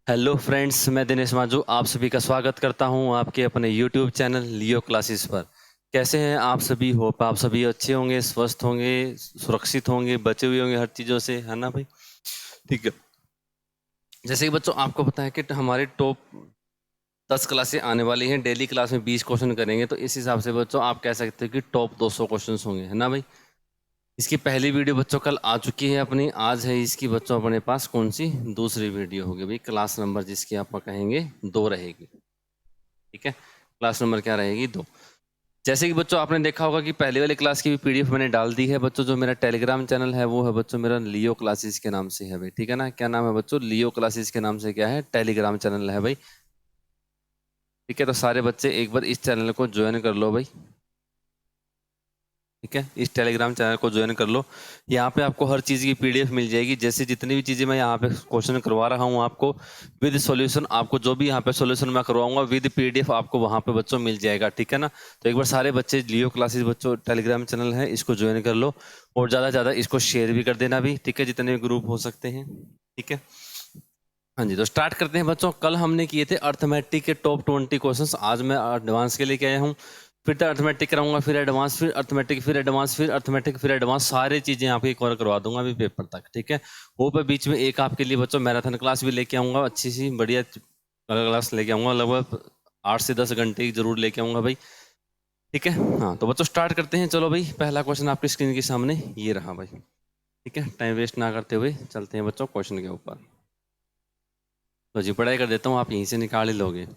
Hello friends, मैं दिनेश मांझू आप सभी का स्वागत करता हूं आपके अपने यूट्यूब चैनल लियो क्लासेस पर। कैसे हैं आप सभी? होप आप सभी अच्छे होंगे, स्वस्थ होंगे, सुरक्षित होंगे, बचे हुए होंगे हर चीज़ों से, है ना भाई? ठीक है। जैसे कि बच्चों आपको पता है कि हमारे टॉप 10 क्लासें आने वाली हैं। डेली क्लास में 20 क्वेश्चन करेंगे, तो इस हिसाब से बच्चों आप कह सकते हो कि टॉप 200 क्वेश्चन होंगे, है ना भाई? इसकी पहली वीडियो बच्चों कल आ चुकी है अपनी, आज है इसकी बच्चों अपने पास कौन सी दूसरी वीडियो होगी भाई। क्लास नंबर जिसकी आप कहेंगे 2 रहेगी। ठीक है, क्लास नंबर क्या रहेगी? 2। जैसे कि बच्चों आपने देखा होगा कि पहले वाली क्लास की भी पीडीएफ मैंने डाल दी है बच्चों। जो मेरा टेलीग्राम चैनल है वो है बच्चों मेरा लियो क्लासेस के नाम से है भाई। ठीक है ना, क्या नाम है बच्चों? लियो क्लासेस के नाम से क्या है? टेलीग्राम चैनल है भाई। ठीक है, तो सारे बच्चे एक बार इस चैनल को ज्वाइन कर लो भाई। ठीक है, इस टेलीग्राम चैनल को ज्वाइन कर लो। यहाँ पे आपको हर चीज़ की पीडीएफ मिल जाएगी। जैसे जितनी भी चीज़ें मैं यहाँ पे क्वेश्चन करवा रहा हूँ आपको विद सॉल्यूशन, आपको जो भी यहाँ पे सॉल्यूशन मैं करवाऊंगा विद पीडीएफ आपको वहाँ पे बच्चों मिल जाएगा। ठीक है ना, तो एक बार सारे बच्चे लियो क्लासेस बच्चों टेलीग्राम चैनल है, इसको ज्वाइन कर लो और ज़्यादा से ज़्यादा इसको शेयर भी कर देना भी। ठीक है, जितने ग्रुप हो सकते हैं। ठीक है, हाँ जी, तो स्टार्ट करते हैं बच्चों। कल हमने किए थे अर्थमेटिक के टॉप 20 क्वेश्चंस। आज मैं एडवांस के लेके आया हूँ। फिर तो अर्थमेटिक कराऊंगा, फिर एडवांस, फिर अर्थमेटिक, फिर एडवांस, फिर अर्थमेटिक, फिर एडवांस। सारी चीजें आपकी कवर करवा दूंगा अभी पेपर तक। ठीक है, वो पे बीच में एक आपके लिए बच्चों मैराथन क्लास भी लेके आऊंगा, अच्छी सी बढ़िया क्लास लेके आऊंगा। लगभग 8 से 10 घंटे की जरूर लेके आऊंगा भाई। ठीक है, हाँ तो बच्चों स्टार्ट करते हैं। चलो भाई, पहला क्वेश्चन आपकी स्क्रीन के सामने ये रहा भाई। ठीक है, टाइम वेस्ट ना करते हुए चलते हैं बच्चों क्वेश्चन के ऊपर। तो जी पढ़ाई कर देता हूँ, आप यहीं से निकाल ही लोगे।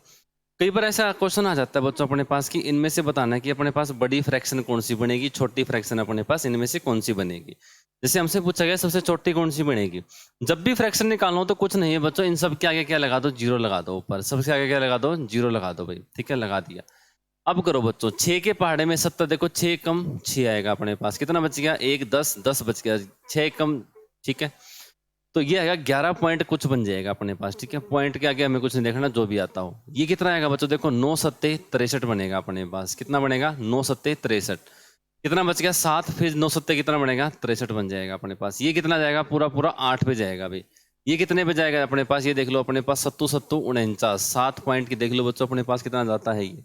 कई बार ऐसा क्वेश्चन आ जाता है बच्चों अपने पास कि इनमें से बताना है कि अपने पास बड़ी फ्रैक्शन कौन सी बनेगी, छोटी फ्रैक्शन अपने पास इनमें से कौन सी बनेगी। जैसे हमसे पूछा गया सबसे छोटी कौन सी बनेगी। जब भी फ्रैक्शन निकालना हो तो कुछ नहीं है बच्चों, इन सब के आगे क्या लगा दो? जीरो लगा दो। ऊपर सबसे आगे क्या लगा दो? जीरो लगा दो भाई। ठीक है, लगा दिया। अब करो बच्चों, 6 के पहाड़े में 70, देखो 6 कम 6 आएगा अपने पास, कितना बच गया? 1 10 10 बच गया, 6 कम। ठीक है, तो ये आएगा 11 पॉइंट कुछ बन जाएगा अपने पास। ठीक है, पॉइंट के आगे हमें कुछ नहीं देखना, जो भी आता हो। ये कितना आएगा बच्चों? देखो 9 सत्ते 63 बनेगा अपने पास। कितना बनेगा? 9 सत्ते 63। कितना बच गया? 7। फिर 9 सत्ते कितना बनेगा? 63 बन जाएगा अपने पास। ये कितना जाएगा? पूरा पूरा 8 पे जाएगा भाई। ये कितने पे जाएगा अपने पास? ये देख लो अपने पास, सत्तू सत्तू 49, 7 पॉइंट की देख लो बच्चों अपने पास कितना जाता है ये।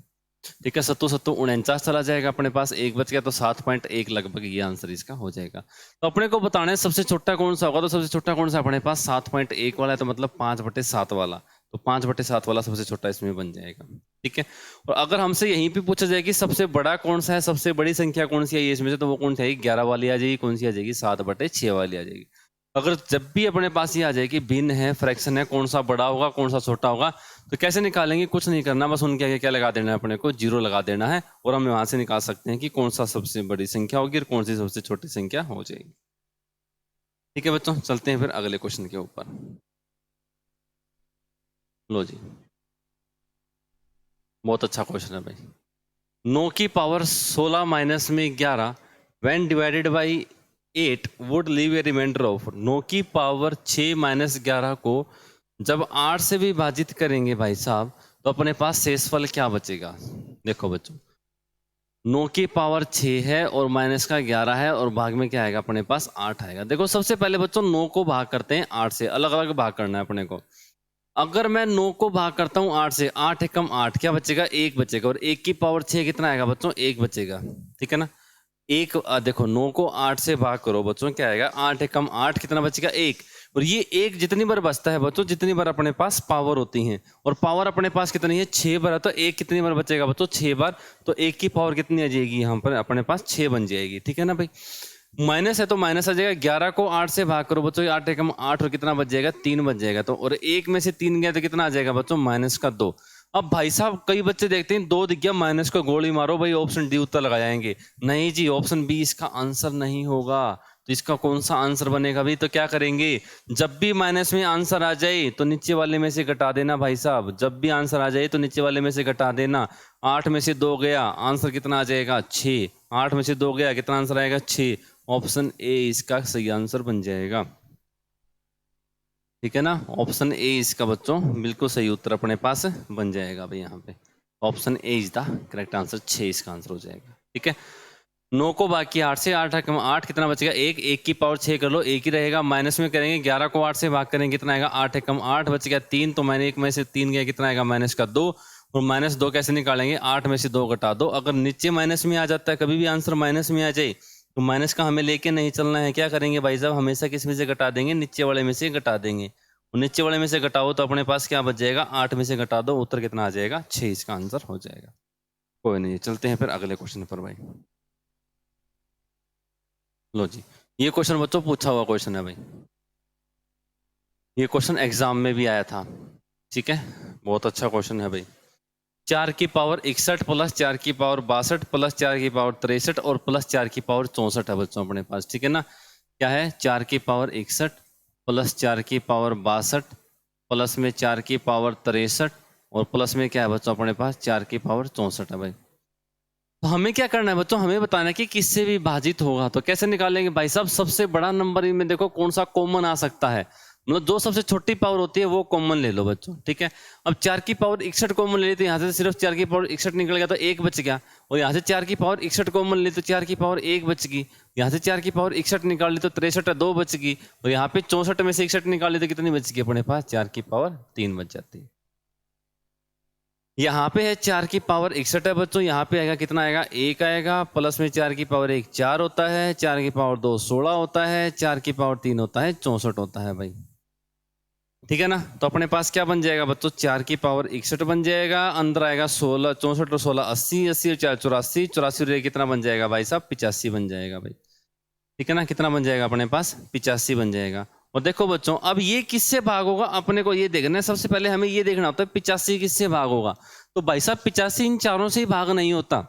ठीक है, सत्तू सत्तू 49 चला जाएगा अपने पास। एक बच गया तो 7.1 लगभग ये आंसर इसका हो जाएगा। तो अपने को बताना है सबसे छोटा कौन सा होगा। तो सबसे छोटा कौन सा अपने पास? 7.1 वाला है, तो मतलब 5/7 वाला। तो 5/7 वाला सबसे छोटा इसमें बन जाएगा। ठीक है, और अगर हमसे यहीं पे पूछा जाए कि सबसे बड़ा कौन सा है, सबसे बड़ी संख्या कौन सी है ये इसमें से, तो वो कौन सी आएगी? 11 वाली आ जाएगी। कौन सी आ जाएगी? 7/6 वाली आ जाएगी। अगर जब भी अपने पास ये आ जाए कि भिन्न है, फ्रैक्शन है, कौन सा बड़ा होगा कौन सा छोटा होगा, तो कैसे निकालेंगे? कुछ नहीं करना, बस उनके आगे क्या लगा देना है? अपने को जीरो लगा देना है, और हम वहां से निकाल सकते हैं कि कौन सा सबसे बड़ी संख्या होगी और कौन सी सबसे छोटी संख्या हो जाएगी। ठीक है बच्चों, चलते हैं फिर अगले क्वेश्चन के ऊपर। लो जी, बहुत अच्छा क्वेश्चन है भाई। 9 की पावर 16 माइनस में 11 when divided by 8 would leave a remainder of. 9 की पावर 6 माइनस 11 को जब 8 से विभाजित करेंगे भाई साहब, तो अपने पास शेषफल क्या बचेगा? देखो बच्चों, 9 की पावर 6 है और माइनस का 11 है, और भाग में क्या आएगा अपने पास? 8 आएगा। देखो सबसे पहले बच्चों 9 को भाग करते हैं 8 से, अलग अलग भाग करना है अपने को। अगर मैं 9 को भाग करता हूँ 8 से, 8 एकम 8, क्या बचेगा? 1 बचेगा। और 1 की पावर 6 कितना आएगा बच्चों? 1 बचेगा। ठीक है ना, एक देखो 9 को 8 से भाग करो बच्चों, क्या आएगा? 8 एकम 8, कितना बचेगा? 1। और ये एक जितनी बार बचता है बच्चों, जितनी बार अपने पास पावर होती है, और पावर अपने पास कितनी है? 6 बार है, तो एक कितनी बार बचेगा बच्चों? 6 बार। तो 1 की पावर कितनी आ जाएगी यहाँ पर अपने पास? 6 बन जाएगी। ठीक है ना भाई, माइनस है तो माइनस आ जाएगा। 11 को 8 से भाग करो बच्चों, 8 एकम 8, और कितना बच जाएगा? 3 बच जाएगा। तो और 1 में से 3 गया तो कितना आ जाएगा बच्चों? माइनस का 2। अब भाई साहब कई बच्चे देखते हैं 2 दिख गया, माइनस को गोली मारो भाई, ऑप्शन डी उत्तर लगा जाएंगे। नहीं जी, ऑप्शन बी इसका आंसर नहीं होगा। तो इसका कौन सा आंसर बनेगा भाई? तो क्या करेंगे, जब भी माइनस में आंसर आ जाए तो नीचे वाले में से घटा देना भाई साहब। जब भी आंसर आ जाए तो नीचे वाले में से घटा देना। 8 में से 2 गया, आंसर कितना आ जाएगा? 6। 8 में से 2 गया, कितना आंसर आएगा? 6। ऑप्शन ए इसका सही आंसर बन जाएगा। ठीक है ना, ऑप्शन ए इसका बच्चों बिल्कुल सही उत्तर अपने पास बन जाएगा भाई। यहाँ पे option A is the correct answer, 6 इसका आंसर हो जाएगा। ठीक है, 9 को भाग किया 8 से, 8 कितना बचेगा 1, 1 की पावर 6 कर लो, 1 ही रहेगा। माइनस में करेंगे 11 को 8 से भाग करेंगे कितना आएगा 8 एकम 8 बच गया 3, तो मैंने 1 में से 3 गया कितना आएगा माइनस का 2, और माइनस 2 कैसे निकालेंगे 8 में से 2 घटा दो। अगर नीचे माइनस में आ जाता है, कभी भी आंसर माइनस में आ जाए तो माइनस का हमें लेके नहीं चलना है। क्या करेंगे भाई साहब, हमेशा किस में से घटा देंगे, नीचे वाले में से घटा देंगे। और नीचे वाले में से घटाओ तो अपने पास क्या बच जाएगा 8 में से घटा दो, उत्तर कितना आ जाएगा 6, इसका आंसर हो जाएगा। कोई नहीं, चलते हैं फिर अगले क्वेश्चन पर भाई। लो जी, ये क्वेश्चन बच्चों पूछा हुआ क्वेश्चन है भाई, ये क्वेश्चन एग्जाम में भी आया था, ठीक है, बहुत अच्छा क्वेश्चन है भाई। 4 की पावर 61 प्लस 4 की पावर 62 प्लस 4 की पावर 63 और प्लस 4 की पावर 64 है बच्चों अपने पास, ठीक है ना। क्या है 4 की पावर 61 प्लस 4 की पावर 62 प्लस में 4 की पावर 63 और प्लस में क्या है बच्चों अपने पास 4 की पावर 64 है भाई। तो हमें क्या करना है बच्चों, हमें बताना है कि किससे विभाजित होगा। तो कैसे निकालेंगे भाई साहब, सबसे बड़ा नंबर इनमें देखो कौन सा कॉमन आ सकता है, मतलब जो सबसे छोटी पावर होती है वो कॉमन ले लो बच्चों, ठीक है। अब 4 की पावर 61 कॉमन ले ली तो यहाँ से सिर्फ 4 की पावर 61 निकल गया तो 1 बच गया, और यहाँ से 4 की पावर 61 कॉमन ले तो 4 की पावर 1 बच गई, यहाँ से 4 की पावर 61 निकाल ली तो 63 2 बच गई, और यहाँ पे 64 में से 61 निकाल ली तो कितनी बच गई अपने पास 4 की पावर 3 बच जाती है। यहाँ पे है 4 की पावर 61 है बच्चों, यहाँ पे आएगा कितना आएगा 1 आएगा, प्लस में 4 की पावर 1 4 होता है, 4 की पावर 2 16 होता है, 4 की पावर 3 होता है 64 होता है भाई, ठीक है ना। तो अपने पास क्या बन जाएगा बच्चों 4 की पावर 61 बन जाएगा, अंदर आएगा 16 64 और 16 80 80 और 4 84 84 कितना बन जाएगा भाई साहब 85 बन जाएगा भाई, ठीक है ना। कितना बन जाएगा अपने पास 85 बन जाएगा। और देखो बच्चों अब ये किससे भाग होगा अपने को ये देखना है, सबसे पहले हमें ये देखना होता है 85 किससे भाग होगा। तो भाई साहब 85 इन चारों से ही भाग नहीं होता,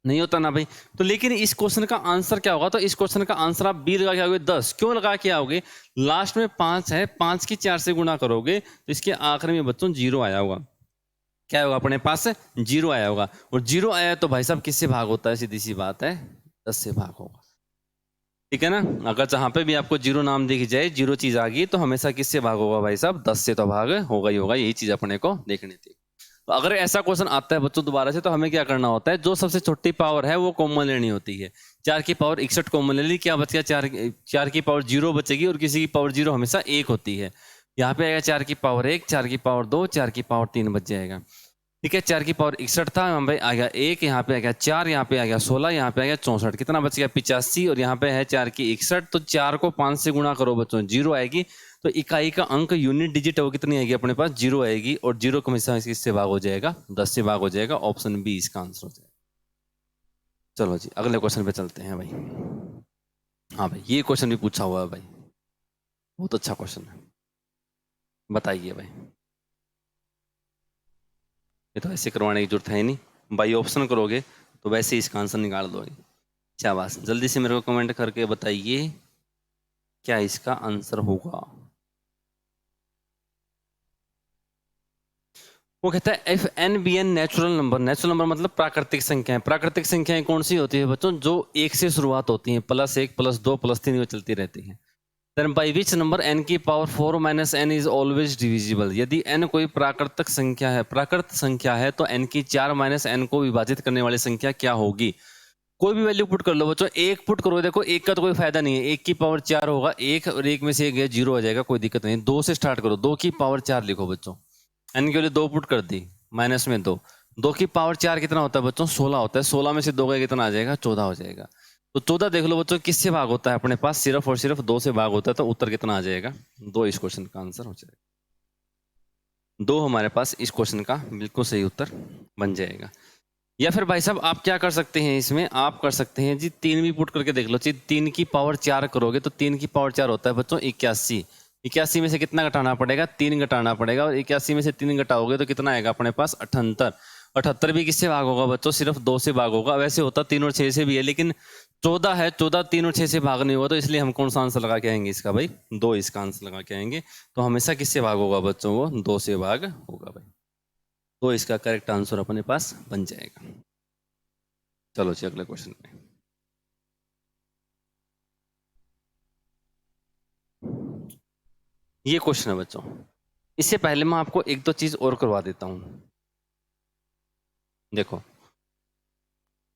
नहीं होता ना भाई। तो लेकिन इस क्वेश्चन का आंसर क्या होगा, तो इस क्वेश्चन का आंसर आप बी लगा के आओगे 10, क्यों लगा के आओगे, लास्ट में 5 है, 5 की 4 से गुणा करोगे तो इसके आखिर में बच्चों 0 आया होगा, क्या होगा अपने पास 0 आया होगा, और 0 आया तो भाई साहब किससे भाग होता है, सीधी सी बात है 10 से भाग होगा, ठीक है ना। अगर जहां पे भी आपको 0 नाम दिख जाए 0 चीज आ गई तो हमेशा किससे भाग होगा भाई साहब 10 से तो भाग होगा ही होगा, यही चीज अपने को देखनी थी। तो अगर ऐसा क्वेश्चन आता है बच्चों दोबारा से तो हमें क्या करना होता है, जो सबसे छोटी पावर है वो कॉमन लेनी होती है। 4 की पावर 61 कॉमन ले ली, क्या बच गया 4 की पावर 0 बचेगी, और किसी की पावर 0 हमेशा 1 होती है। यहाँ पे आएगा 4 की पावर 1, 4 की पावर 2, 4 की पावर 3 बच जाएगा, ठीक है। 4 की पावर 61 था, यहाँ पे आ गया 1, यहाँ पे आ गया 4, यहाँ पे आ गया 16, यहाँ पे आ गया 64, कितना बच गया 85, और यहाँ पे है 4 की 61, तो 4 को 5 से गुणा करो बच्चों 0 आएगी, तो इकाई का अंक यूनिट डिजिट है वो कितनी आएगी अपने पास 0 आएगी, और 0 को हमेशा किससे भाग हो जाएगा 10 से भाग हो जाएगा, ऑप्शन बी इसका आंसर हो जाएगा। चलो जी अगले क्वेश्चन पे चलते हैं भाई। हाँ भाई ये क्वेश्चन भी पूछा हुआ है भाई, बहुत अच्छा क्वेश्चन है, बताइए भाई। ये तो ऐसे करवाने की जरूरत है नहीं, बाई ऑप्शन करोगे तो वैसे ही इसका आंसर निकाल दोगे। शाबाश, जल्दी से मेरे को कमेंट करके बताइए क्या इसका आंसर होगा। वो कहता है if n be n natural number, natural number मतलब प्राकृतिक संख्याएं, प्राकृतिक संख्याएं कौन सी होती है बच्चों जो 1 से शुरुआत होती हैं, +1 +2 +3 वो चलती रहती हैं। Then by which number n की power 4 minus n is always divisible, यदि n कोई प्राकृतिक संख्या है, प्राकृत संख्या है तो n की 4 माइनस n को विभाजित करने वाली संख्या क्या होगी। कोई भी वैल्यू पुट कर लो बच्चों, 1 पुट करो, देखो 1 का तो कोई फायदा नहीं है, 1 की पावर 4 होगा, 1 और 1 में से 1 0 हो जाएगा, कोई दिक्कत नहीं। 2 से स्टार्ट करो, 2 की पावर 4 लिखो बच्चों, n के लिए 2 पुट कर दी, माइनस में 2, 2 की पावर 4 कितना होता है बच्चों 16 होता है, 16 में से 2 का कितना आ जाएगा 14 हो जाएगा। तो 14 देख लो बच्चों किससे भाग होता है अपने पास, सिर्फ और सिर्फ 2 से भाग होता है, तो उत्तर कितना आ जाएगा 2, इस क्वेश्चन का आंसर हो जाएगा 2, हमारे पास इस क्वेश्चन का बिल्कुल सही उत्तर बन जाएगा। या फिर भाई साहब आप क्या कर सकते हैं, इसमें आप कर सकते हैं जी 3 भी पुट करके देख लो जी, 3 की पावर 4 करोगे तो 3 की पावर 4 होता है बच्चों 81, 81 में से कितना घटाना पड़ेगा 3 घटाना पड़ेगा, और 81 में से 3 घटाओगे तो कितना आएगा अपने पास 78, 78 भी किससे भाग होगा बच्चों सिर्फ 2 से भाग होगा, वैसे होता 3 और 6 से भी है, लेकिन 14 है, 14 3 और 6 से भाग नहीं होगा, तो इसलिए हम कौन सा आंसर लगा के आएंगे इसका भाई 2, इसका आंसर लगा के आएंगे। तो हमेशा किससे भाग होगा बच्चों वो 2 से भाग होगा भाई, तो इसका करेक्ट आंसर अपने पास बन जाएगा। चलो जी अगले क्वेश्चन पे। ये क्वेश्चन है बच्चों, इससे पहले मैं आपको एक दो चीज और करवा देता हूं। देखो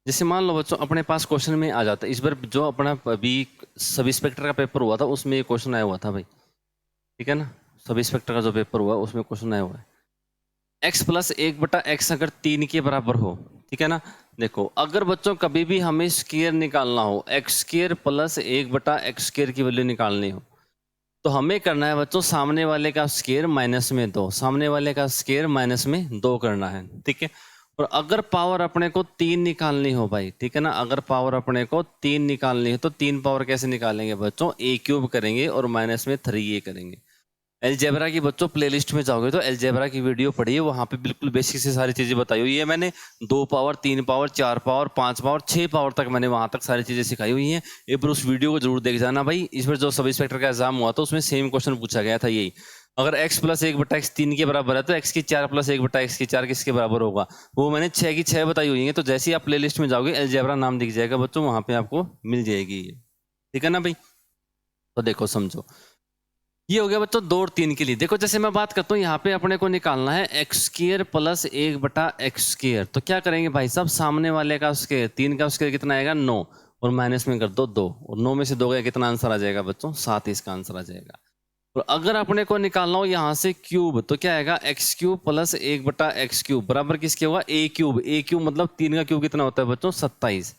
जैसे मान लो बच्चों अपने पास क्वेश्चन में आ जाता है, इस बार जो अपना अभी सब इंस्पेक्टर का पेपर हुआ था उसमें ये क्वेश्चन आया हुआ था भाई, ठीक है ना। सब इंस्पेक्टर का जो पेपर हुआ उसमें क्वेश्चन आया हुआ है, x प्लस 1/x अगर 3 के बराबर हो, ठीक है ना। देखो अगर बच्चों कभी भी हमें स्क्वायर निकालना हो, x square plus 1/x square की वैल्यू निकालनी हो, तो हमें करना है बच्चों सामने वाले का स्क्वायर माइनस में 2, सामने वाले का स्क्वायर माइनस में 2 करना है, ठीक है। और अगर पावर अपने को 3 निकालनी हो भाई, ठीक है ना, अगर पावर अपने को 3 निकालनी हो तो 3 पावर कैसे निकालेंगे बच्चों, a क्यूब करेंगे और माइनस में 3a करेंगे। एलजेब्रा की बच्चों प्लेलिस्ट में जाओगे तो एलजेब्रा की वीडियो पढ़िए, वहां पे बिल्कुल बेसिक से सारी चीजें बताई हुई है मैंने। 2 power, 3 power, 4 power, 5 power, 6 power तक मैंने वहां तक सारी चीजें सिखाई हुई हैं। एक बार उस वीडियो को जरूर देख जाना भाई। इस बार जो सब इंस्पेक्टर का एग्जाम हुआ था उसमें सेम क्वेश्चन पूछा गया था यही, अगर x प्लस 1/x 3 के बराबर है तो x की 4 प्लस 1/x की 4 किसके बराबर होगा, वो मैंने 6 की 6 बताई हुई है। तो जैसे ही आप प्लेलिस्ट में जाओगे एलजेब्रा नाम दिख जाएगा बच्चों, वहां पे आपको मिल जाएगी ये, ठीक है ना भाई। तो देखो समझो, ये हो गया बच्चों 2 और 3 के लिए। देखो जैसे मैं बात करता हूँ यहाँ पे अपने को निकालना है x square plus 1/x square, तो क्या करेंगे भाई साहब, सामने वाले का स्क्वायर, 3 का स्क्वायर कितना आएगा 9, और माइनस में कर दो 2, और 9 में से 2 गया कितना आंसर आ जाएगा बच्चों 7, इसका आंसर आ जाएगा। और अगर अपने को निकालना हो यहाँ से क्यूब, तो क्या आएगा x cube plus 1/x cube बराबर किसके होगा a क्यूब, a क्यूब मतलब 3 का क्यूब कितना होता है बच्चों 27,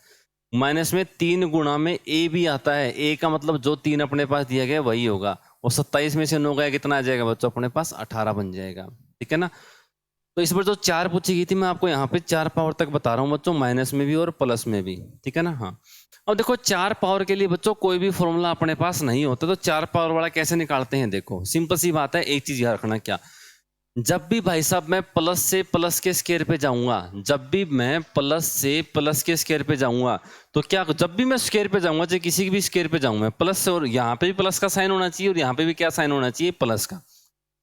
माइनस में 3 गुणा में a भी आता है, a का मतलब जो 3 अपने पास दिया गया वही होगा, और 27 में से 9 गया कितना आ जाएगा बच्चों अपने पास 18 बन जाएगा, ठीक है ना। तो इस बार जो 4 पूछी गई थी मैं आपको यहाँ पे 4 पावर तक बता रहा हूँ बच्चों, माइनस में भी और प्लस में भी, ठीक है ना। हाँ अब देखो 4 पावर के लिए बच्चों कोई भी फॉर्मूला अपने पास नहीं होता, तो 4 पावर वाला कैसे निकालते हैं, देखो सिंपल सी बात है, एक चीज याद रखना, क्या, जब भी भाई साहब मैं प्लस से प्लस के स्क्वायर पे जाऊंगा, जब भी मैं प्लस से प्लस के स्क्वायर पे जाऊंगा, तो क्या, जब भी मैं स्क्वायर पे जाऊंगा चाहे किसी भी स्क्वायर पे जाऊंगा मैं प्लस से, और यहाँ पे भी प्लस का साइन होना चाहिए और यहाँ पे भी क्या साइन होना चाहिए, प्लस का।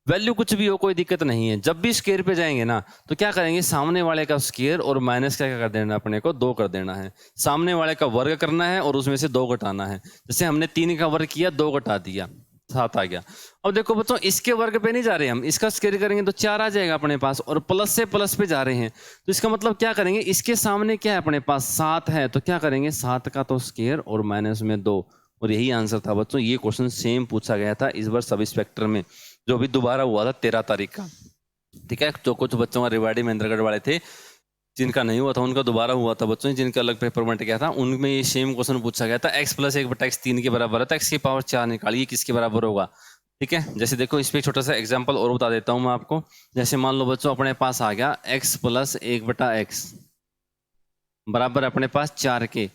वैल्यू कुछ भी हो कोई दिक्कत नहीं है, जब भी स्क्वायर पे जाएंगे ना तो क्या करेंगे, सामने वाले का स्क्वायर और माइनस क्या कर देना अपने को 2 कर देना है, सामने वाले का वर्ग करना है और उसमें से 2 घटाना है। जैसे हमने 3 का वर्ग किया 2 घटा दिया 7 आ गया। अब देखो बच्चों इसके वर्ग पे नहीं जा रहे हम, इसका स्क्वायर करेंगे तो 4 आ जाएगा अपने पास, और प्लस से प्लस पे जा रहे हैं तो इसका मतलब क्या करेंगे, इसके सामने क्या है अपने पास 7 है, तो क्या करेंगे 7 का तो स्क्वायर और माइनस में 2, और यही आंसर था बच्चों। ये क्वेश्चन सेम पूछा गया था इस बार सब इंस्पेक्टर में, जो भी दोबारा हुआ था 13 तारीख का, ठीक है। जो कुछ बच्चों का रिवाड़ी महेंद्रगढ़ वाले थे जिनका नहीं हुआ था उनका दोबारा हुआ था बच्चों, जिनका अलग पेपर बंट गया था उनमें ये सेम क्वेश्चन पूछा गया था, x प्लस 1/x 3 के बराबर है तो x की पावर 4 निकालिए किसके बराबर होगा, ठीक है। जैसे देखो इस पे छोटा सा एग्जाम्पल और बता देता हूँ मैं आपको। जैसे मान लो बच्चों अपने पास आ गया x प्लस 1/x बराबर अपने पास 4 के,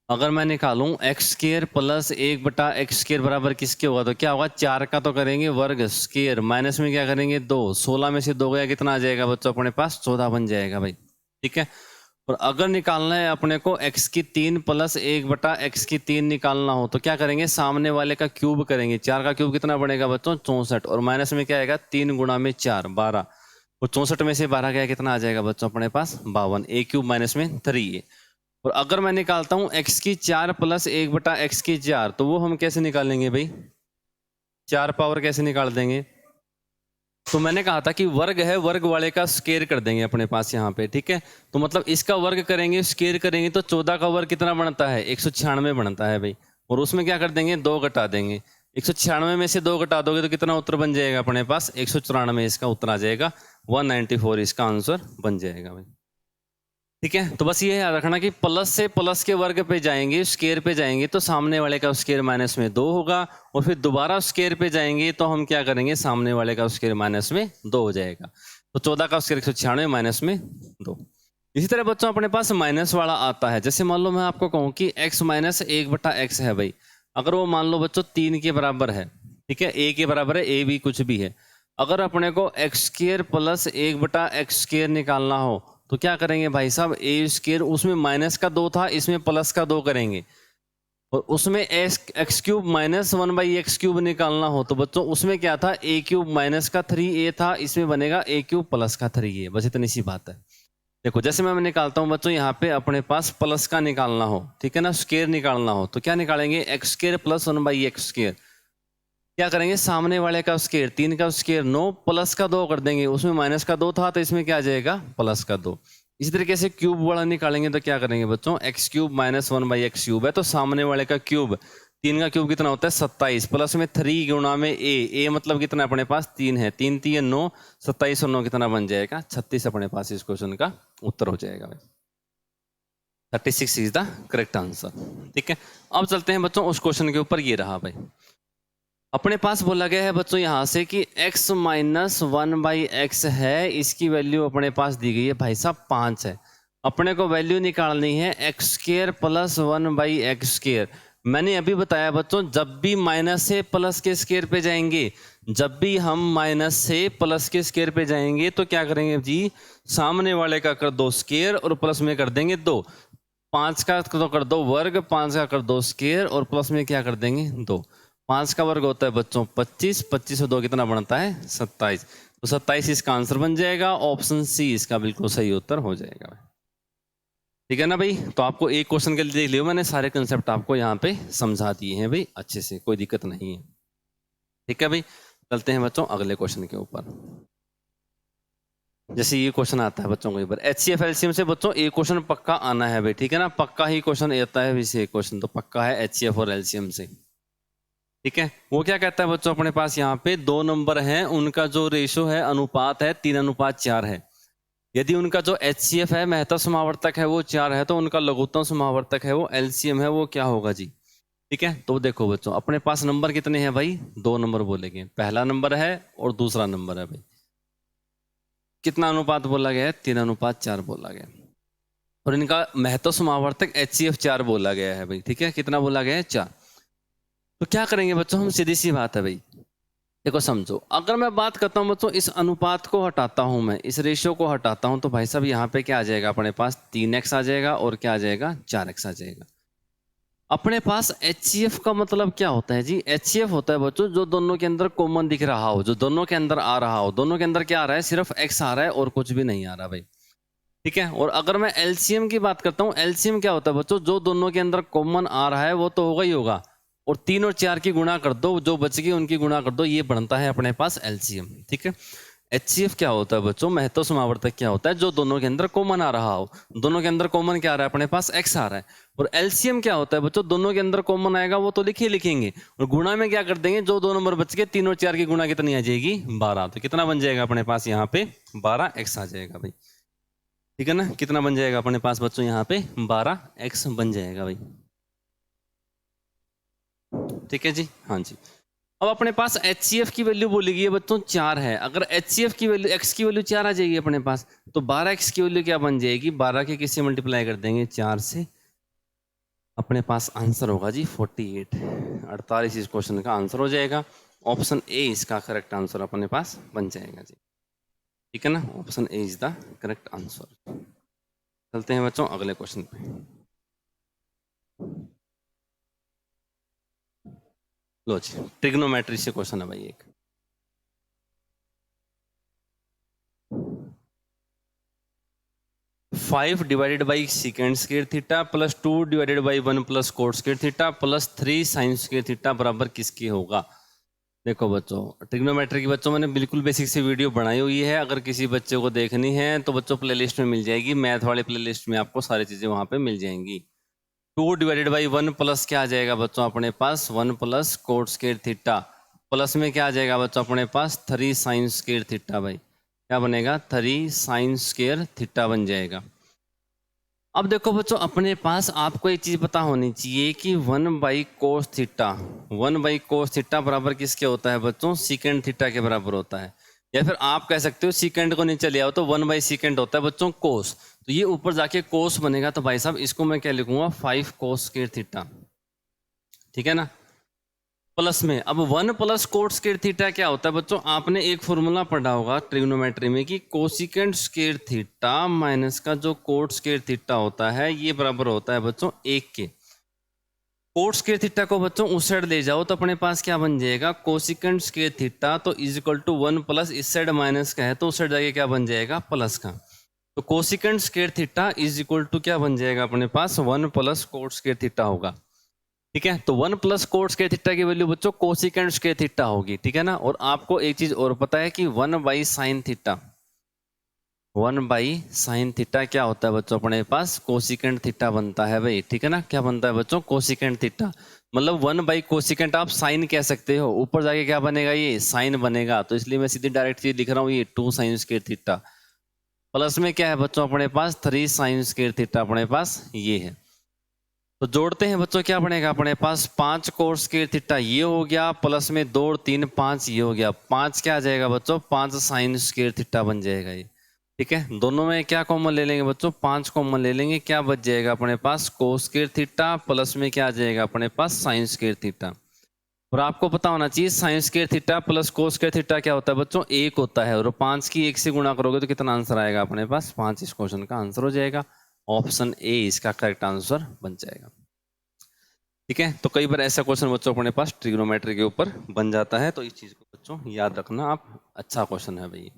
अगर मैं निकालूं x square plus 1/x square बराबर किसके होगा, तो क्या होगा 4 का तो करेंगे वर्ग स्क्वायर, माइनस में क्या करेंगे 2, 16 में से 2 गया कितना आ जाएगा बच्चों अपने पास 14 बन जाएगा भाई, ठीक है। और अगर निकालना है अपने को x की 3 प्लस 1/x की 3 निकालना हो तो क्या करेंगे, सामने वाले का क्यूब करेंगे, 4 का क्यूब कितना बनेगा बच्चों 64, और माइनस में क्या आएगा 3 गुणा में 4 12, और 64 में से 12 गया कितना आ जाएगा बच्चों अपने पास 52, a क्यूब माइनस में 3a। और अगर मैं निकालता हूं x की 4 प्लस 1/x की 4, तो वो हम कैसे निकालेंगे भाई, 4 पावर कैसे निकाल देंगे, तो मैंने कहा था कि वर्ग है, वर्ग वाले का स्क्वायर कर देंगे अपने पास यहाँ पे, ठीक है। तो मतलब इसका वर्ग करेंगे स्क्वायर करेंगे तो 14 का वर्ग कितना बनता है 196 बनता है भाई, और उसमें क्या कर देंगे 2 घटा देंगे, 196 में से 2 घटा दोगे तो कितना उत्तर बन जाएगा अपने पास 194, इसका उत्तर आ जाएगा 194, इसका आंसर बन जाएगा भाई, ठीक है। तो बस ये याद रखना कि प्लस से प्लस के वर्ग पे जाएंगे स्क्वायर पे जाएंगे तो सामने वाले का स्क्वायर माइनस में 2 होगा, और फिर दोबारा स्क्वायर पे जाएंगे तो हम क्या करेंगे सामने वाले का स्क्वायर माइनस में 2 हो जाएगा, तो 14 का स्क्वायर 196 माइनस में 2। इसी तरह बच्चों अपने पास माइनस वाला आता है, जैसे मान लो मैं आपको कहूँ कि x माइनस 1/x है भाई, अगर वो मान लो बच्चों 3 के बराबर है, ठीक है, a के बराबर है, a भी कुछ भी है, अगर अपने को x square plus 1/x square निकालना हो तो क्या करेंगे भाई साहब, ए स्क्वायर उसमें माइनस का 2 था इसमें प्लस का 2 करेंगे, और उसमें x cube minus 1/x cube निकालना हो तो बच्चों उसमें क्या था a क्यूब माइनस का 3a था, इसमें बनेगा a क्यूब प्लस का 3a, बस इतनी सी बात है। देखो जैसे मैं निकालता हूँ बच्चों यहाँ पे अपने पास प्लस का निकालना हो, ठीक है ना, स्क्वायर निकालना हो तो क्या निकालेंगे x square plus 1/x square, क्या करेंगे सामने वाले का स्क्वायर 3 का स्क्वायर 9 प्लस का 2 कर देंगे, उसमें माइनस का 2 था तो इसमें क्या आ जाएगा प्लस का 2, इसी तरीके से क्यूब वाला निकालेंगे तो क्या करेंगे बच्चों, एक्स क्यूब माइनस 1/x³ है, तो सामने वाले का क्यूब, 3 का क्यूब कितना होता है 27, प्लस में 3 गुणा में ए मतलब कितना अपने पास 3 है, 3 3 9, 27 और 9 कितना बन जाएगा 36 अपने पास इस क्वेश्चन का उत्तर हो जाएगा भाई। 36 इज द करेक्ट आंसर। ठीक है, अब चलते हैं बच्चों उस क्वेश्चन के ऊपर, ये रहा भाई अपने पास बोला गया है बच्चों यहाँ से कि x माइनस 1/x है, इसकी वैल्यू अपने पास दी गई है भाई साहब 5 है। अपने को वैल्यू निकालनी है x² प्लस 1/x²। मैंने अभी बताया बच्चों, जब भी माइनस से प्लस के स्क्वायर पे जाएंगे, जब भी हम माइनस से प्लस के स्क्वायर पे जाएंगे तो क्या करेंगे जी, सामने वाले का कर दो स्क्वायर और प्लस में कर देंगे 2, 5 का तो कर दो वर्ग, 5 का कर दो स्क्वायर और प्लस में क्या कर देंगे 2। 5 का वर्ग होता है बच्चों 25, 25 और 2 कितना बनता है 27, तो 27 इसका आंसर बन जाएगा। ऑप्शन सी इसका बिल्कुल सही उत्तर हो जाएगा। ठीक है ना भाई, तो आपको एक क्वेश्चन के लिए देख लियो, मैंने सारे कंसेप्ट आपको यहाँ पे समझा दिए हैं भाई अच्छे से, कोई दिक्कत नहीं है। ठीक है भाई, चलते हैं बच्चों अगले क्वेश्चन के ऊपर। जैसे ये क्वेश्चन आता है बच्चों के ऊपर HCF LCM से बच्चों एक क्वेश्चन पक्का आना है भाई, ठीक है ना, पक्का ही क्वेश्चन आता है वैसे क्वेश्चन तो पक्का है HCF और LCM से। ठीक है, वो क्या कहता है बच्चों, अपने पास यहाँ पे 2 नंबर हैं, उनका जो रेशो है अनुपात है 3:4 है। यदि उनका जो HCF है महत्तम समावर्तक है वो 4 है, तो उनका लघुत्तम समावर्तक है वो LCM है वो क्या होगा जी। ठीक है, तो देखो बच्चों अपने पास नंबर कितने हैं भाई, 2 नंबर बोलेंगे, पहला नंबर है और दूसरा नंबर है भाई। कितना अनुपात बोला गया है 3:4 बोला गया, और इनका महत्तम समावर्तक HCF 4 बोला गया है भाई। ठीक है, कितना बोला गया है 4। तो क्या करेंगे बच्चों हम, सीधी सी बात है भाई, देखो समझो, अगर मैं बात करता हूं बच्चों इस अनुपात को हटाता हूं, मैं इस रेशियो को हटाता हूं, तो भाई साहब यहाँ पे क्या आ जाएगा अपने पास 3x आ जाएगा और क्या आ जाएगा 4x आ जाएगा। अपने पास HCF का मतलब क्या होता है जी, HCF होता है बच्चों जो दोनों के अंदर कॉमन दिख रहा हो, जो दोनों के अंदर आ रहा हो, दोनों के अंदर क्या आ रहा है सिर्फ x आ रहा है और कुछ भी नहीं आ रहा भाई। ठीक है, और अगर मैं LCM की बात करता हूँ, LCM क्या होता है बच्चों, जो दोनों के अंदर कॉमन आ रहा है वो तो होगा ही होगा, और 3 और 4 की गुणा कर दो, जो बच गई उनकी गुणा कर दो, ये बनता है अपने पास LCM। ठीक है, HCF क्या होता है बच्चों, महत्तम समावर्तक क्या होता है, जो दोनों के अंदर कॉमन आ रहा हो, दोनों के अंदर कॉमन क्या आ रहा है अपने पास x आ रहा है। और LCM क्या होता है बच्चों, दोनों के अंदर कॉमन आएगा वो तो लिखेंगे, और गुणा में क्या कर देंगे, जो 2 नंबर बच गए 3 और 4 की गुणा कितनी आ जाएगी 12, तो कितना बन जाएगा अपने पास यहाँ पे 12x आ जाएगा भाई। ठीक है ना, कितना बन जाएगा अपने पास बच्चों यहाँ पे 12x बन जाएगा भाई। ठीक है जी, हाँ जी। अब अपने पास HCF की वैल्यू बोली गई है बच्चों 4 है, अगर HCF की वैल्यू x की वैल्यू 4 आ जाएगी अपने पास, तो 12x की वैल्यू क्या बन जाएगी, 12 के किससे मल्टीप्लाई कर देंगे 4 से, अपने पास आंसर होगा जी 48, 48 इस क्वेश्चन का आंसर हो जाएगा। ऑप्शन ए इसका करेक्ट आंसर अपने पास बन जाएगा जी। ठीक है ना, option A is the correct answer. चलते हैं बच्चों अगले क्वेश्चन पे। लो जी, ट्रिग्नोमेट्री से क्वेश्चन है भाई एक। Five divided by second square theta plus 2 divided by 1 plus cot square theta plus 3 sine square theta बराबर किसकी होगा। देखो बच्चों, ट्रिग्नोमेट्री की बच्चों मैंने बिल्कुल बेसिक से वीडियो बनाई हुई है, अगर किसी बच्चे को देखनी है तो बच्चों प्लेलिस्ट में मिल जाएगी, मैथ वाले प्लेलिस्ट में आपको सारी चीजें वहां पे मिल जाएंगी। 2 डिवाइडेड बाई 1 प्लस क्या आ जाएगा बच्चों अपने पास 1 plus cot square theta, plus में क्या आ जाएगा बच्चों अपने पास 3 साइन स्क्वायर थीटा, भाई क्या बनेगा 3 साइन स्क्वायर थीटा बन जाएगा। अब देखो बच्चों अपने पास आपको एक चीज पता होनी चाहिए कि 1/cos थीटा, 1/cos थीटा बराबर किसके होता है बच्चों, सीकेंड थीटा के बराबर होता है, या फिर आप कह सकते हो सीकेंड को नीचे ले आओ तो 1/सेकेंड होता है बच्चों कोस, तो ये ऊपर जाके कोस बनेगा, तो भाई साहब इसको मैं क्या लिखूंगा 5 cos स्क्वायर थीटा। ठीक है ना, प्लस में अब 1 प्लस कोट स्क्वायर थीटा क्या होता है बच्चों, आपने एक फॉर्मूला पढ़ा होगा ट्रिग्नोमेट्री में कि कोसिकेंड स्क्वायर थीटा माइनस का जो कोट स्क्वायर थीटा होता है ये बराबर होता है बच्चों 1 के। कोट स्क्वायर थीटा को बच्चों उस साइड ले जाओ तो अपने पास क्या बन जाएगा, कोसिकेंड स्क्वायर थीटा तो इज इक्वल टू 1 प्लस, इस साइड माइनस का है तो उस साइड जाके क्या बन जाएगा प्लस का, तो cosecant square theta is equal to क्या बन जाएगा अपने पास 1 प्लस कोट स्क्वायर थीटा होगा। ठीक है, तो 1 प्लस कोट स्क्वायर थीटा की वैल्यू बच्चों कोसिकेंड स्क्वायर थीटा होगी। ठीक है ना, और आपको एक चीज और पता है कि 1 by sine theta, 1/sin theta क्या होता है बच्चों अपने पास, कोसिकेंट थीटा बनता है भाई, ठीक है ना। क्या बनता है बच्चों, कोसिकेंट थीटा, मतलब 1/कोसिकेंट आप साइन कह सकते हो, ऊपर जाके क्या बनेगा, ये साइन बनेगा, तो इसलिए मैं सीधी डायरेक्ट चीज लिख रहा हूँ, ये 2sin² थीटा प्लस में क्या है बच्चों अपने पास 3sin² थीटा अपने पास ये है। तो जोड़ते हैं बच्चों, क्या बनेगा अपने पास 5cos² थीटा ये हो गया, प्लस में 2 और 3 5 ये हो गया, 5 क्या आ जाएगा बच्चों 5sin² थीटा बन जाएगा ये, ठीक है। दोनों में क्या कॉमन ले लेंगे बच्चों, 5 कॉमन ले लेंगे, क्या बच जाएगा अपने पास cos² थीटा प्लस में क्या आ जाएगा अपने पास sin² थीटा। और आपको पता होना चाहिए sin² theta plus cos² theta क्या होता है बच्चों, 1 होता है, और 5 की 1 से गुणा करोगे तो कितना आंसर आएगा अपने पास 5, इस क्वेश्चन का आंसर हो जाएगा। ऑप्शन ए इसका करेक्ट आंसर बन जाएगा, ठीक है। तो कई बार ऐसा क्वेश्चन बच्चों अपने पास ट्रिग्नोमेट्री के ऊपर बन जाता है, तो इस चीज को बच्चों याद रखना आप, अच्छा क्वेश्चन है भाई,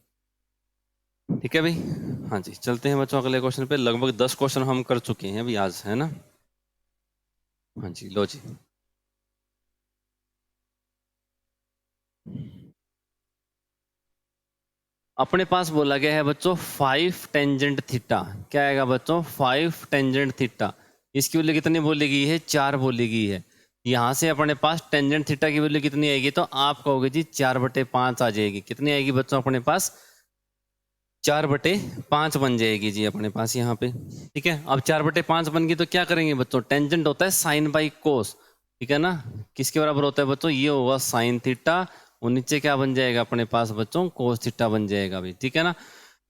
ठीक है भाई। हाँ जी, चलते हैं बच्चों अगले क्वेश्चन पे। लगभग 10 क्वेश्चन हम कर चुके हैं अभी आज, है ना। हाँ जी, लो जी। अपने पास बोला गया है बच्चों 5 टेंजेंट थीटा, क्या आएगा बच्चों 5 टेंजेंट थीटा, इसकी वैल्यू कितनी बोली गई है, 4 बोली गई है। यहाँ से अपने पास टेंजेंट थीटा की वैल्यू कितनी आएगी, तो आप कहोगे जी 4/5 आ जाएगी, कितनी आएगी बच्चों अपने पास 4/5 बन जाएगी जी अपने पास यहाँ पे, ठीक है। अब 4/5 बन गई तो क्या करेंगे बच्चों, टेंजेंट होता है साइन बाई कोस, ठीक है ना, किसके बराबर होता है बच्चों, ये होगा साइन थीटा, और नीचे क्या बन जाएगा अपने पास बच्चों कोस थीटा बन जाएगा भाई, ठीक है ना।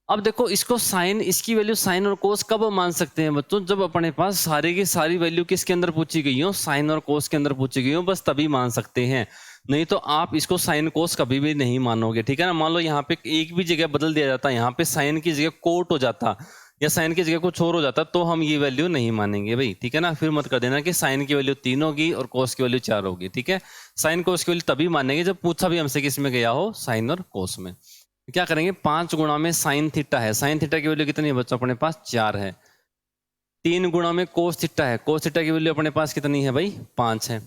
अब देखो इसको साइन, इसकी वैल्यू साइन और कोस कब मान सकते हैं बच्चों, जब अपने पास सारी की सारी वैल्यू किसके अंदर पूछी गई हो, साइन और कोस के अंदर पूछी गई हो, बस तभी मान सकते हैं, नहीं तो आप इसको साइन कोस कभी भी नहीं मानोगे, ठीक है ना। मान लो यहाँ पे एक भी जगह बदल दिया जाता, यहाँ पे साइन की जगह कोट हो जाता या साइन की जगह कुछ और हो जाता, तो हम ये वैल्यू नहीं मानेंगे भाई, ठीक है ना। फिर मत कर देना कि साइन की वैल्यू 3 होगी और कोस की वैल्यू 4 होगी, ठीक है। साइन कोस की वैल्यू तभी मानेंगे जब पूछा भी हमसे किस में गया हो, साइन और कोस में। क्या करेंगे 5 गुणा में साइन थीटा है, साइन थीटा की वैल्यू कितनी है बच्चों अपने पास 4 है। 3 गुणा में कोस थीटा है, कोस थीटा की वैल्यू अपने पास कितनी है भाई 5 है।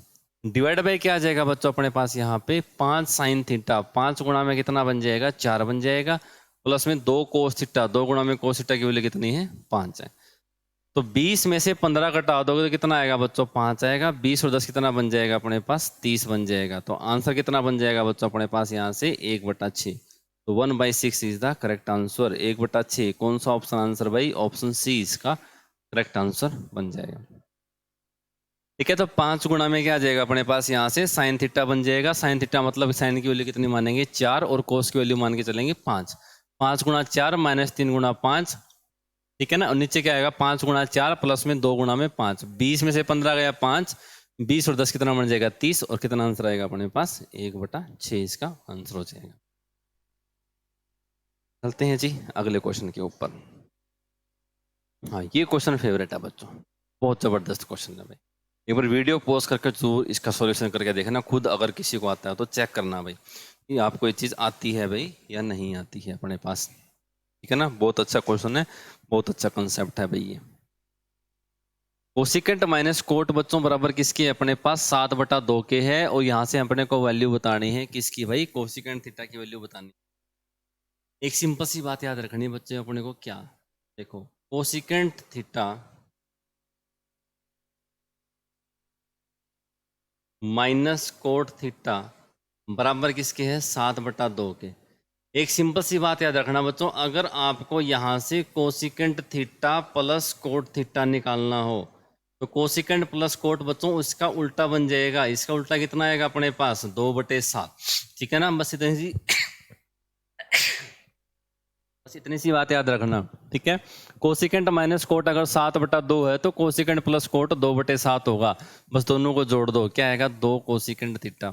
डिवाइड बाय क्या आ जाएगा बच्चों अपने पास यहाँ पे 5 साइन थीटा, 5 गुणा में कितना बन जाएगा 4 बन जाएगा, प्लस में 2 कोस थीटा, 2 गुणा में कोस थीटा की वैल्यू कितनी है 5 है। तो 20 में से 15 घटा दोगे तो कितना आएगा बच्चों 5 आएगा, 20 और 10 कितना बन जाएगा अपने पास 30 बन जाएगा। तो आंसर कितना बन जाएगा बच्चों अपने पास यहाँ से 1/6, तो 1/6 इज द करेक्ट आंसर। 1/6 कौन सा ऑप्शन आंसर भाई, ऑप्शन सी इसका करेक्ट आंसर बन जाएगा, ठीक है। तो 5 गुणा में क्या आ जाएगा अपने पास यहाँ से साइन थीटा बन जाएगा, साइन थीटा मतलब साइन की वैल्यू कितनी मानेंगे 4 और कोस की वैल्यू मान के चलेंगे 5, 5 गुणा 4 माइनस 3 गुणा 5, ठीक है ना। और नीचे क्या आएगा 5 गुणा 4 प्लस में 2 गुणा में 5, 20 में से 15 गया 5, 20 और 10 कितना बन जाएगा 30, और कितना आंसर आएगा अपने पास 1/6 इसका आंसर हो जाएगा। चलते हैं जी अगले क्वेश्चन के ऊपर। हाँ ये क्वेश्चन फेवरेट है बच्चों, बहुत जबरदस्त क्वेश्चन है भाई। एक बार वीडियो पॉज करके जरूर इसका सॉल्यूशन करके देखना खुद, अगर किसी को आता है तो चेक करना भाई कि आपको ये चीज़ आती है भाई या नहीं आती है अपने पास, ठीक है ना। बहुत अच्छा क्वेश्चन है, बहुत अच्छा कंसेप्ट है भाई ये। कोसिकेंट माइनस कोट बच्चों बराबर किसकी है अपने पास 7/2 के है, और यहाँ से अपने को वैल्यू बतानी है किसकी भाई, कोसिकेंट थीटा की वैल्यू बतानी। एक सिंपल सी बात याद रखनी है बच्चे अपने को, क्या देखो cosecant theta minus cot theta बराबर किसके है 7/2 के। एक सिंपल सी बात याद रखना बच्चों, अगर आपको यहाँ से cosecant theta plus cot theta निकालना हो तो कोसिकेंट प्लस कोट बच्चों उसका उल्टा बन जाएगा, इसका उल्टा कितना आएगा अपने पास 2/7, ठीक है ना। बस इतनी सी बात याद रखना, ठीक है। कोसिकेंट माइनस कोट अगर 7/2 है तो कोसिकेंट प्लस कोट 2/7 होगा, बस दोनों को जोड़ दो, क्या आएगा 2 कोसिकेंट थीटा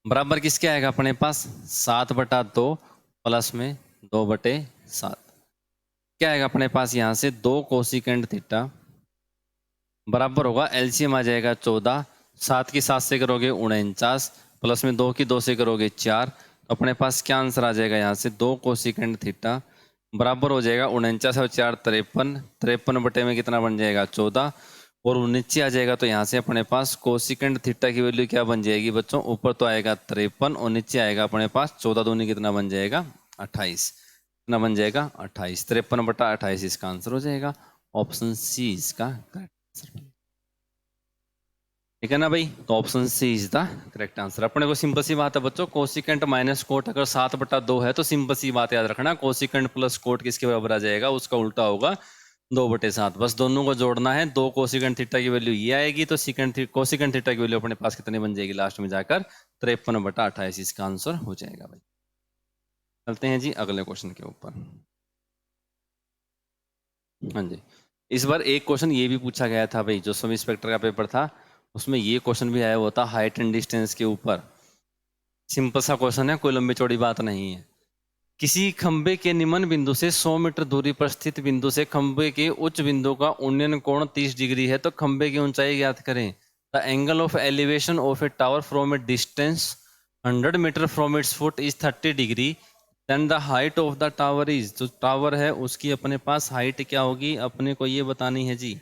बराबर किसके आएगा अपने पास 7/2 प्लस में 2/7, क्या आएगा अपने पास यहाँ से 2 कोसिकेंट थीटा बराबर होगा, एलसीएम आ जाएगा 14, 7 की 7 से करोगे 49, प्लस में 2 की 2 से करोगे 4, तो अपने पास क्या आंसर आ जाएगा यहाँ से 2 कोसिकेंट थीटा बराबर हो जाएगा 49 और 4 53, 53 बटे में कितना बन जाएगा 14, और नीचे आ जाएगा तो यहाँ से अपने पास कोसिकेंट थीटा की वैल्यू क्या बन जाएगी बच्चों, ऊपर तो आएगा 53 और नीचे आएगा अपने पास 14 दूनी कितना बन जाएगा 28 कितना बन जाएगा 28, 53/28 इसका आंसर हो जाएगा। ऑप्शन सी इसका करेक्ट आंसर। ठीक है ना भाई, तो option C is the correct answer. अपने को सिंपल सी बात है बच्चों, कोसिकेंट माइनस कोट अगर 7/2 है तो सिंपल सी बात याद रखना, कोसिकेंट प्लस कोट किसके बराबर आ जाएगा, उसका उल्टा होगा 2/7। बस दोनों को जोड़ना है, 2 कोसिकेंट थीटा की वैल्यू ये आएगी तो कोसिकेंट थीटा की वैल्यू अपने पास कितनी बन जाएगी लास्ट में जाकर 53/28 इसका आंसर हो जाएगा भाई। चलते हैं जी अगले क्वेश्चन के ऊपर। हाँ जी, इस बार एक क्वेश्चन ये भी पूछा गया था भाई, जो सब इंस्पेक्टर का पेपर था उसमें ये क्वेश्चन भी आया हुआ था हाइट एंड डिस्टेंस के ऊपर। सिंपल सा क्वेश्चन है, कोई लंबी चौड़ी बात नहीं है। किसी खंबे के निम्न बिंदु से 100 मीटर दूरी पर स्थित बिंदु से खंबे के उच्च बिंदु का उन्नयन कोण 30 डिग्री है, तो खंबे की ऊंचाई ज्ञात करें। The angle of elevation of a tower from a distance 100 metre from its foot is 30 degree. Then the height of the tower is, जो टावर है उसकी अपने पास हाइट क्या होगी, अपने को ये बतानी है जी।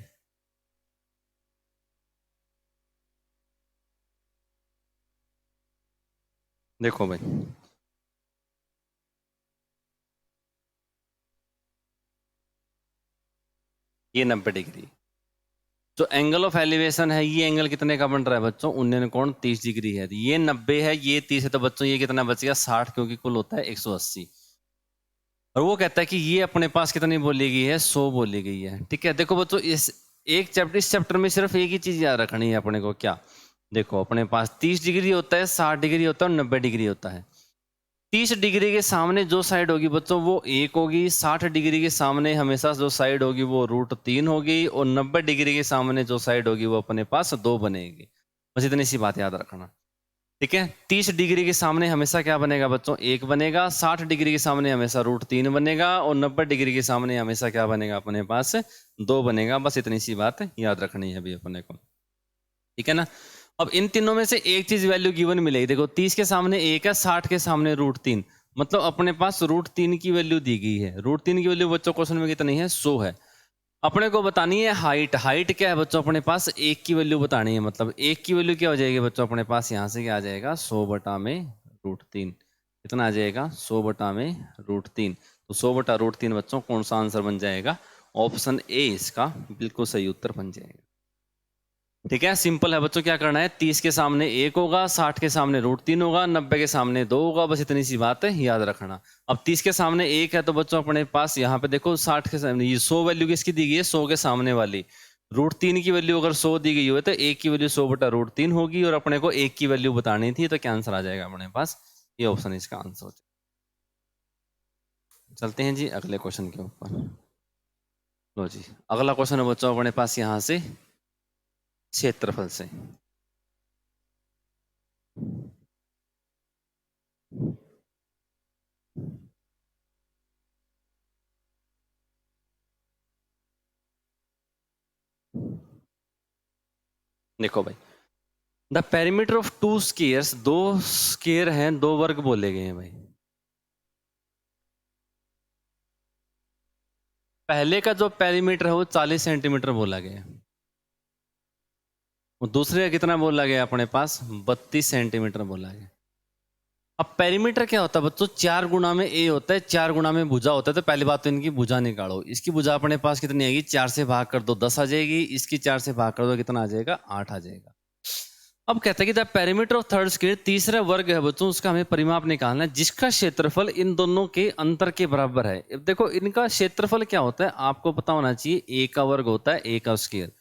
देखो भाई, ये 90 डिग्री। जो एंगल ऑफ एलिवेशन है ये एंगल कितने का बन रहा है बच्चों, उन्नयन कोण 30 डिग्री है। ये 90 है, ये 30 है, तो बच्चों ये कितना बच गया 60, क्योंकि कुल होता है 180। और वो कहता है कि ये अपने पास कितनी बोली गई है, 100 बोली गई है। ठीक है, देखो बच्चों इस चैप्टर में सिर्फ एक ही चीज याद रखनी है अपने को, क्या, देखो अपने पास 30 डिग्री होता है, 60 डिग्री होता है और 90 डिग्री होता है। 30 डिग्री के सामने जो साइड होगी बच्चों वो 1 होगी, 60 डिग्री के सामने हमेशा जो साइड होगी वो √3 होगी, और 90 डिग्री के सामने जो साइड होगी वो अपने पास 2 बनेगी। बस इतनी सी बात याद रखना। ठीक है, 30 डिग्री के सामने हमेशा क्या बनेगा बच्चों, 1 बनेगा, 60 डिग्री के सामने हमेशा √3 बनेगा, और 90 डिग्री के सामने हमेशा क्या बनेगा अपने पास 2 बनेगा। बस इतनी सी बात याद रखनी है अभी अपने को। ठीक है ना, अब इन तीनों में से एक चीज वैल्यू गिवन मिलेगी। देखो 30 के सामने 1 है, 60 के सामने √3, मतलब अपने पास √3 की वैल्यू दी गई है। √3 की वैल्यू बच्चों क्वेश्चन में कितनी है, 100 है। अपने को बतानी है हाइट। हाइट क्या है बच्चों, अपने पास 1 की वैल्यू बतानी है, मतलब 1 की वैल्यू क्या हो जाएगी बच्चों अपने पास, यहाँ से क्या आ जाएगा 100/√3। कितना आ जाएगा 100/√3। तो 100/√3 बच्चों कौन सा आंसर बन जाएगा, ऑप्शन ए इसका बिल्कुल सही उत्तर बन जाएगा। ठीक है, सिंपल है बच्चों, क्या करना है, 30 के सामने 1 होगा, 60 के सामने √3 होगा, 90 के सामने 2 होगा। बस इतनी सी बात है याद रखना। अब 30 के सामने 1 है तो बच्चों अपने पास यहाँ पे देखो 60 के सामने ये 100 वैल्यू किसकी दी गई है, 100 के सामने वाली। √3 की वैल्यू अगर 100 दी गई हो तो 1 की वैल्यू 100/√3 होगी, और अपने को 1 की वैल्यू बतानी थी, तो क्या आंसर आ जाएगा अपने पास, ये ऑप्शन इसका आंसर हो जाएगा। चलते हैं जी अगले क्वेश्चन के ऊपर। लो जी, अगला क्वेश्चन है बच्चों अपने पास यहाँ से क्षेत्रफल से। देखो भाई, the perimeter of 2 squares, 2 square हैं, 2 वर्ग बोले गए हैं भाई। पहले का जो पेरीमीटर है वो 40 सेंटीमीटर बोला गया है, और दूसरे का कितना बोला गया अपने पास, 32 सेंटीमीटर बोला गया। अब पेरीमीटर क्या होता है बच्चों, 4 गुना में ए होता है, 4 गुना में भुजा होता है। तो पहली बात तो इनकी भुजा निकालो। इसकी भुजा अपने पास कितनी आएगी, 4 से भाग कर दो 10 आ जाएगी, इसकी 4 से भाग कर दो कितना आ जाएगा, 8 आ जाएगा। अब कहता है कि the perimeter of third square, तीसरा वर्ग है बच्चों, उसका हमें परिमाप निकालना है जिसका क्षेत्रफल इन दोनों के अंतर के बराबर है। अब देखो इनका क्षेत्रफल क्या होता है आपको पता होना चाहिए, ए का वर्ग होता है, ए का स्क्वायर।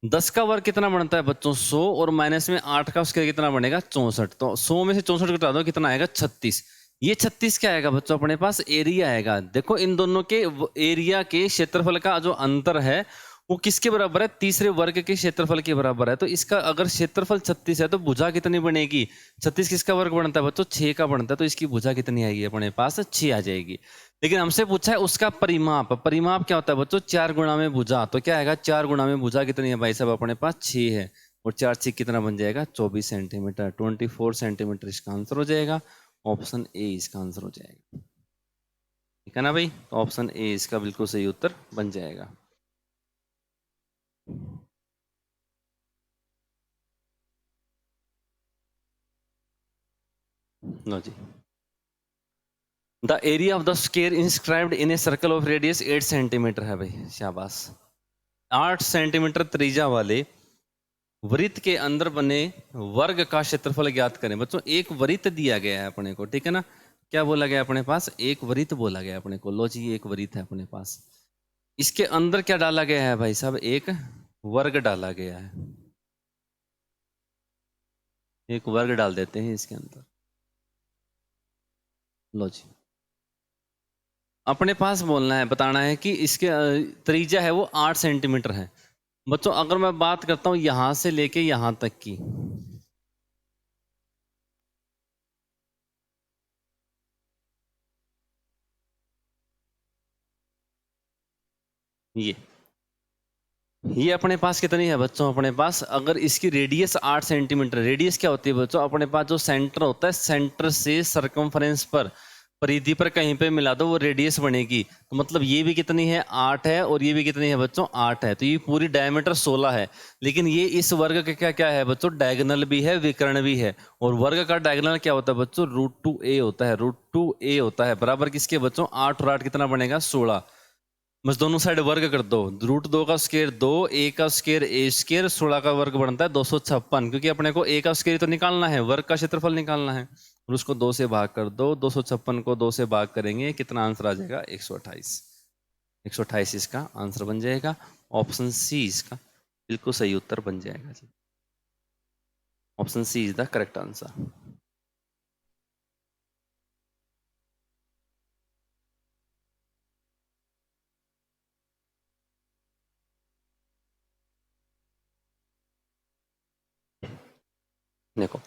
10 का वर्ग कितना बनता है बच्चों, 100, और माइनस में 8 का स्क्वायर कितना बनेगा, 64। तो 100 में से 64 घटा दो कितना आएगा, 36। ये 36 क्या आएगा बच्चों अपने पास, एरिया आएगा। देखो इन दोनों के एरिया के क्षेत्रफल का जो अंतर है वो किसके बराबर है, तीसरे वर्ग के क्षेत्रफल के बराबर है। तो इसका अगर क्षेत्रफल 36 है तो भुजा कितनी बनेगी, 36 किसका वर्ग बनता है बच्चों, 6 का बनता है। तो इसकी भुजा कितनी आएगी अपने पास, 6 आ जाएगी। लेकिन हमसे पूछा है उसका परिमाप। परिमाप क्या होता है बच्चों, 4 गुणा में भुजा। तो क्या आएगा, 4 गुणा में भुजा कितनी है भाई साहब अपने पास, 6 है, और 4 6 कितना बन जाएगा, 24 सेंटीमीटर, 24 सेंटीमीटर इसका आंसर हो जाएगा। ऑप्शन ए इसका आंसर हो जाएगा। ठीक है ना भाई, तो ऑप्शन ए इसका बिल्कुल सही उत्तर बन जाएगा। लो जी, the area of the square inscribed in a circle of radius 8 centimetre है भाई, शाबाश। 8 सेंटीमीटर त्रिज्या वाले वृत्त के अंदर बने वर्ग का क्षेत्रफल ज्ञात करें। बच्चों एक वृत्त दिया गया है अपने को, ठीक है ना, क्या बोला गया अपने पास, एक वृत्त बोला गया अपने को। लो जी एक वृत्त है अपने पास, इसके अंदर क्या डाला गया है भाई साहब, एक वर्ग डाला गया है। एक वर्ग डाल देते हैं इसके अंदर। लो जी अपने पास बोलना है, बताना है कि इसके त्रिज्या है वो 8 सेंटीमीटर है। बच्चों अगर मैं बात करता हूं यहां से लेके यहां तक की, ये अपने पास कितनी है बच्चों, अपने पास अगर इसकी रेडियस 8 सेंटीमीटर, रेडियस क्या होती है बच्चों, अपने पास जो सेंटर होता है, सेंटर से सरकमफ्रेंस पर, परिधि पर कहीं पे मिला दो वो रेडियस बनेगी। तो मतलब ये भी कितनी है, 8 है, और ये भी कितनी है बच्चों, 8 है। तो ये पूरी डायमीटर 16 है। लेकिन ये इस वर्ग का क्या क्या है बच्चों, डायगोनल भी है, विकर्ण भी है। और वर्ग का डायगोनल क्या होता है बच्चों, √2a होता है, √2a होता है। बराबर किसके बच्चों, 8 और 8 कितना बनेगा, 16। बस दोनों साइड वर्ग कर दो, √2 का स्क्वायर 2, a का स्क्वायर a स्क्वायर, 16 का वर्ग बनता है 256। क्योंकि अपने को a का स्क्वायर तो निकालना है, वर्ग का क्षेत्रफल निकालना है, और उसको 2 से भाग कर दो। 256 को 2 से भाग करेंगे, कितना आंसर आ जाएगा, 128। 128 इसका आंसर बन जाएगा। ऑप्शन सी इसका बिल्कुल सही उत्तर बन जाएगा जी। Option C is the correct answer. देखो,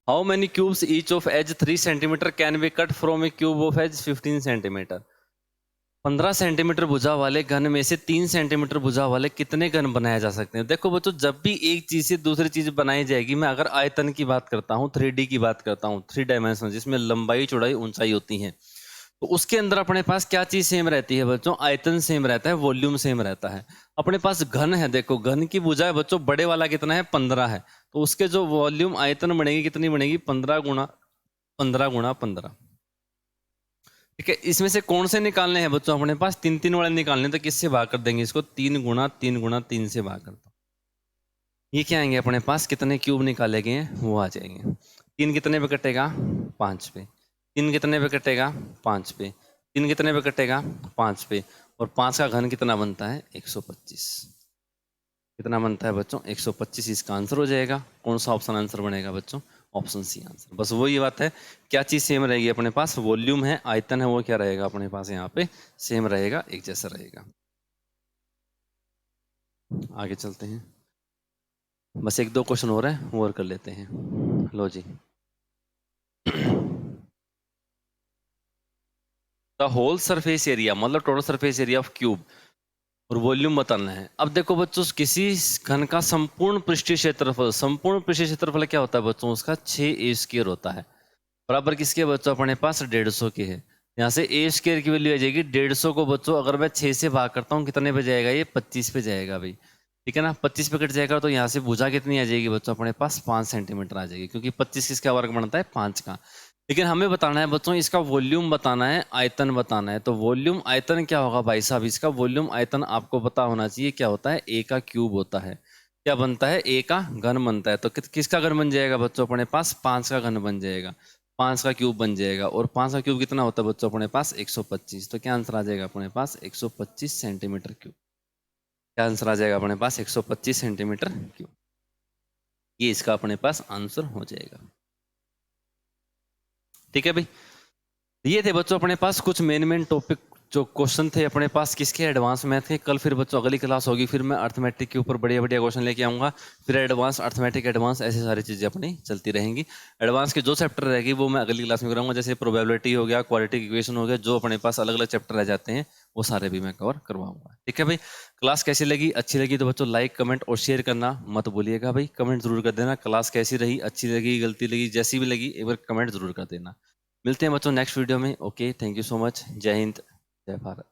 how many cubes each of edge 3 centimetre can be cut from a cube of edge 15 centimetre. 15 centimetre भुजा वाले घन में से 3 सेंटीमीटर भुजा वाले कितने घन बनाए जा सकते हैं। देखो बच्चों जब भी एक चीज से दूसरी चीज बनाई जाएगी, मैं अगर आयतन की बात करता हूँ, 3D की बात करता हूँ, 3 डायमेंशन जिसमें लंबाई चौड़ाई ऊंचाई होती है, तो उसके अंदर अपने पास क्या चीज सेम रहती है बच्चों, आयतन सेम रहता है, वॉल्यूम सेम रहता है। अपने पास घन है, देखो घन की भुजा बच्चों बड़े वाला कितना है, 15 है। तो उसके जो वॉल्यूम आयतन बनेगी कितनी बनेगी, 15 गुणा 15 गुणा 15। ठीक है, इसमें से कौन से निकालने हैं बच्चों, अपने पास 3 वाले निकालने, तो किससे भाग कर देंगे इसको, 3 गुणा 3 गुणा 3 से भाग कर दो। ये क्या आएंगे अपने पास, कितने क्यूब निकाले गए हैं वो आ जाएंगे। 3 कितने पे कटेगा, 5 पे। 3 कितने पे कटेगा, 5 पे। 3 कितने पे कटेगा, 5 पे। और 5 का घन कितना बनता है, 125। कितना बनता है बच्चों, 125 इसका आंसर हो जाएगा। कौन सा ऑप्शन आंसर बनेगा बच्चों, ऑप्शन सी आंसर। बस वही बात है, क्या चीज सेम रहेगी अपने पास, वॉल्यूम है, आयतन है, वो क्या रहेगा अपने पास यहाँ पे सेम रहेगा, एक जैसा रहेगा। आगे चलते हैं, बस 1-2 क्वेश्चन हो रहे हैं वो और कर लेते हैं। लो जी द होल सरफेस एरिया, मतलब total surface area of cube, और वॉल्यूम बताना है। अब देखो बच्चों किसी घन का संपूर्ण पृष्ठीय क्षेत्रफल, संपूर्ण पृष्ठीय क्षेत्रफल क्या होता है बच्चों, उसका 6a² होता है। बराबर किसके बच्चों, अपने पास 150 के है। यहाँ से a² की वैल्यू आ जाएगी 150 को बच्चों, अगर मैं 6 से भाग करता हूँ कितने पे जाएगा, ये 25 पे जाएगा भाई। ठीक है ना, 25 पे कट जाएगा, तो यहाँ से भुजा कितनी आ जाएगी बच्चों, अपने पास 5 सेंटीमीटर आ जाएगी, क्योंकि 25 किसका वर्ग बनता है, 5 का। लेकिन हमें बताना है बच्चों, इसका वॉल्यूम बताना है, आयतन बताना है। तो वॉल्यूम आयतन क्या होगा भाई साहब, इसका वॉल्यूम आयतन आपको पता होना चाहिए, क्या होता है, a का क्यूब होता है। क्या बनता है, a का घन बनता है। तो किसका घन बन जाएगा बच्चों, अपने पास 5 का घन बन जाएगा, 5 का क्यूब बन जाएगा। और 5 का क्यूब कितना होता है बच्चों, अपने पास 125। तो क्या आंसर आ जाएगा अपने पास, 125 सेंटीमीटर क्यूब। क्या आंसर आ जाएगा अपने पास, 125 सेंटीमीटर क्यूब। ये इसका अपने पास आंसर हो जाएगा। ठीक है भाई, ये थे बच्चों अपने पास कुछ मेन टॉपिक जो क्वेश्चन थे अपने पास किसके, एडवांस मैथ के। कल फिर बच्चों अगली क्लास होगी, फिर मैं अर्थमेटिक के ऊपर बढ़िया बढ़िया क्वेश्चन लेके आऊंगा, फिर एडवांस अर्थमेटिक एडवांस, ऐसी सारी चीजें अपनी चलती रहेंगी। एडवांस के जो चैप्टर रहेगी वो मैं अगली क्लास में कराऊंगा, जैसे प्रोबेबिलिटी हो गया, क्वाड्रेटिक इक्वेशन हो गया, जो अपने पास अलग अलग चैप्टर रह जाते हैं वो सारे भी मैं कवर करवाऊंगा। ठीक है भाई, क्लास कैसी लगी, अच्छी लगी तो बच्चों लाइक कमेंट और शेयर करना मत भूलिएगा भाई। कमेंट जरूर कर देना, क्लास कैसी रही, अच्छी लगी, गलती लगी, जैसी भी लगी, एक बार कमेंट जरूर कर देना। मिलते हैं बच्चों नेक्स्ट वीडियो में। Okay, thank you so much. जय हिंद, जय भारत।